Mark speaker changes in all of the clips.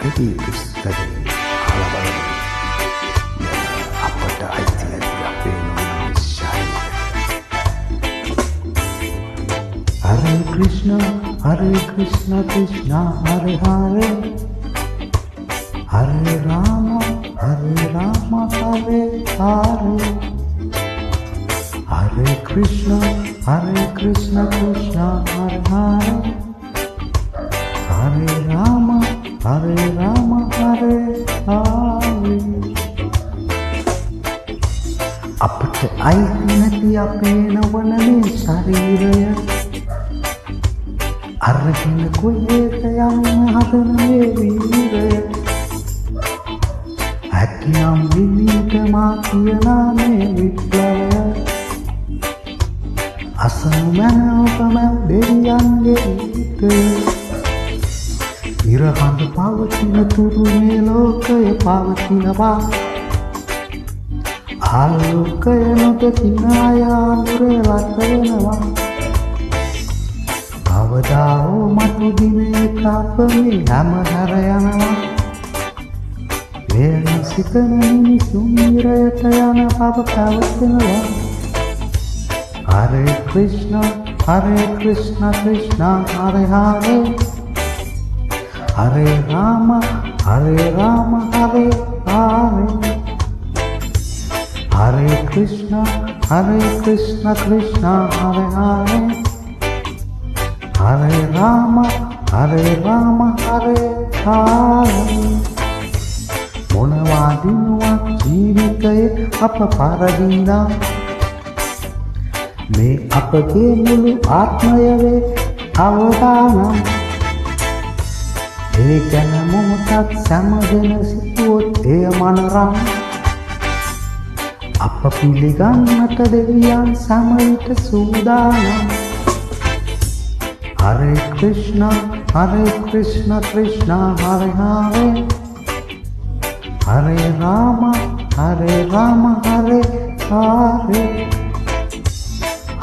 Speaker 1: කෙටි පුස්තකේ කලබල අපට අයිති නැති අපේ නොවන ශාරීරික. Hare Krishna Krishna Hare Hare Hare Rama Hare Hare Hare Krishna Krishna Hare Hare Hare Rama Hare Hare. අපට අයිති නැති අපේ නොවන මේ ශරීරය අරගෙන කොහෙද යන්න හදන මේ වීරය හැකිනම් විවිධ මා කියනා මේ විප්ලවය අසමනෝපම දෙවියන්ගේ ගීතය ඉරහඳ පවතින තුරු මේ ලෝකය පවතිනවා ආලෝකය නොදකින අය අඳුර රත් වෙනවා කවදා හෝ මතු දිනයක අප මේ හැමහැර යනවා වෙන සිතන මිනිසුන් නිරයට යන බව පැවතෙනවා. Hare Krishna Krishna Hare Hare Hare Rama Hare Hare Hare Krishna Krishna Hare Hare Hare Rama Hare Hare. මොනවා දිනුවක් ජීවිතයේ අප පරදිනා මේ අපගේ මුළු ආත්මය වේ අවදානම් ඒ ගැන මොහොතක් සමගෙන සිටුවොත් එය මනරම් අප පිළිගන්නට දෙවියන් සමවිත සූදානම්. Hare Krishna Krishna Hare Hare Hare Rama Hare Hare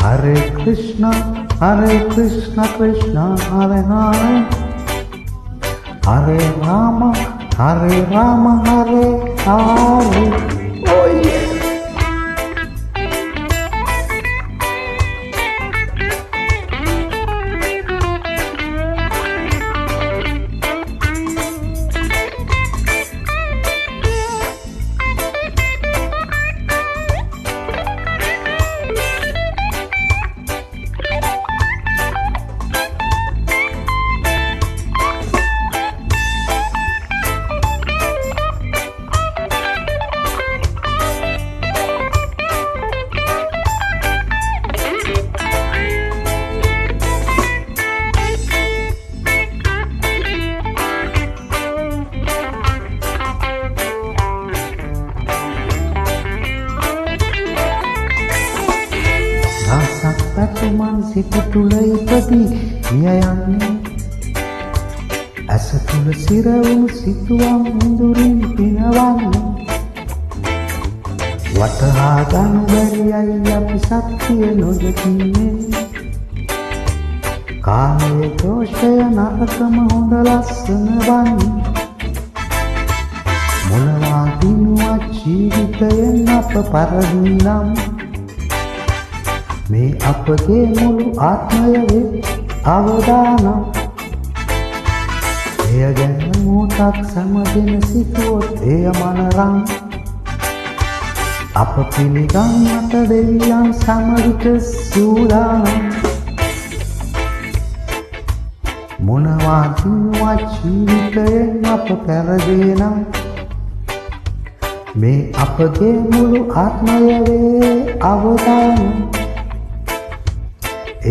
Speaker 1: Hare Krishna Krishna Hare Hare Hare Rama Hare Hare. Oh yeah. පැතුමන් සිත තුළ ඉපදී මිය යන්නේ ඇස තුළ සිරවුණු සිතුවම් ඉඳුරින් පිනවන්නේ වටහා ගනු බැරියයි අපි සත්‍යය නොදකින්නේ කාලයේ දෝෂය නරකම හොඳ ලස්සන වන්නේ මොනවා දිනුවක් ජීවිතයෙන් අප පරදිනම් මේ අපගේ මුළු ආත්මය වේ අවදානම් එය ගැන මොහොතක් සමගෙන සිටුවොත් එය මනරම් අප පිළිගන්නට දෙවියන් සමවිත සූදානම් මොනවා දිනුවක් ජීවිතයෙන් අප පෙරදෙනම් මේ අපගේ මුළු ආත්මය වේ අවදානම්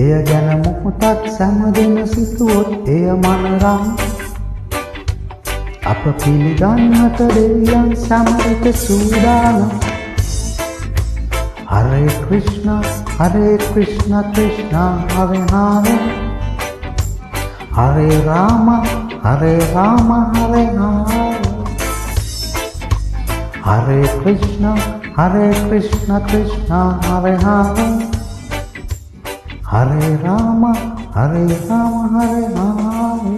Speaker 1: එය ගැන මොහොතක් සමගෙන සිටුවොත් එය මනරම් අප පිළිගන්නට දෙවියන් සමවිත සූදානම්. Hare Krishna Krishna Hare Hare Hare Rama Hare Hare Hare Krishna Krishna Hare Hare Hare Rama Hare Hare.